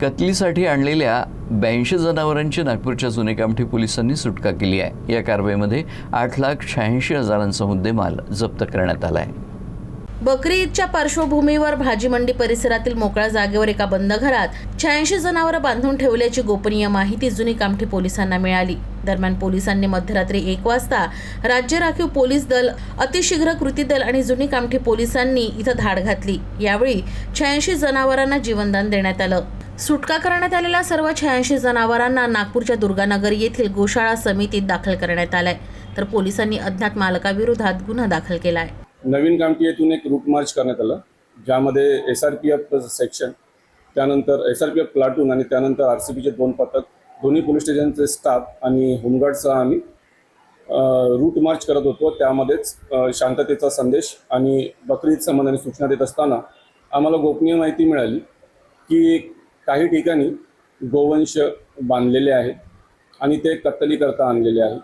कत्लीसाठी आणलेल्या 82 जनावरांची नागपूरच्या जुने कामठी पोलिसांनी सुटका केली आहे। या कारवाईमध्ये 8,86,000चा मुद्देमाल जप्त करण्यात आला आहे। बकरी ईदच्या पार्श्वभूमीवर भाजी मंडी परिसरातील मोकळ्या जागेवर एका बंद घरात 86 जनावरं बांधून ठेवल्याची गोपनीय माहिती जुनी कामठी पोलिसांना मिळाली। दरम्यान पोलिसांनी मध्यरात्री 1 वाजता राज्य राखीव पोलीस दल, अतिशीघ्र कृती दल आणि जुनी कामठी पोलिसांनी इथं धाड घातली। यावेळी 86 जनावरांना जीवनदान देण्यात आलं। सुटका करण्यात आलेल्या सर्व 86 जनावरांना नागपूरच्या दुर्गानगर येथील गोशाळा समितीत दाखल करण्यात आलाय, तर पोलिसांनी अज्ञात मालकाविरोधात गुन्हा दाखल केलाय। नवीन कामठी येथून एक रूट मार्च करण्यात आला, ज्यामध्ये SRPF सेक्शन, त्यानंतर SRPF प्लाटून आणि त्यानंतर RCPचे 2 पथक, दोन्ही पोलीस स्टेशनचे स्टाफ आणि होमगार्डसह आम्ही रूट मार्च करत होतो। त्यामध्येच शांततेचा संदेश आणि बकरी संबंधाने सूचना देत असताना आम्हाला गोपनीय माहिती मिळाली की काही ठिकाणी गोवंश बांधलेले आहेत आणि ते कत्तलीकरता आणलेले आहेत।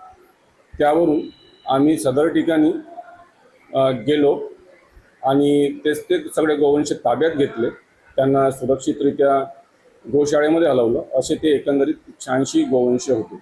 त्यावरून आम्ही सदर ठिकाणी गेलो आणि ते सगळे गोवंश ताब्यात घेतले, त्यांना सुरक्षितरित्या गोशाळेमध्ये हलवलं। असे ते एकंदरीत 86 गोवंश होते।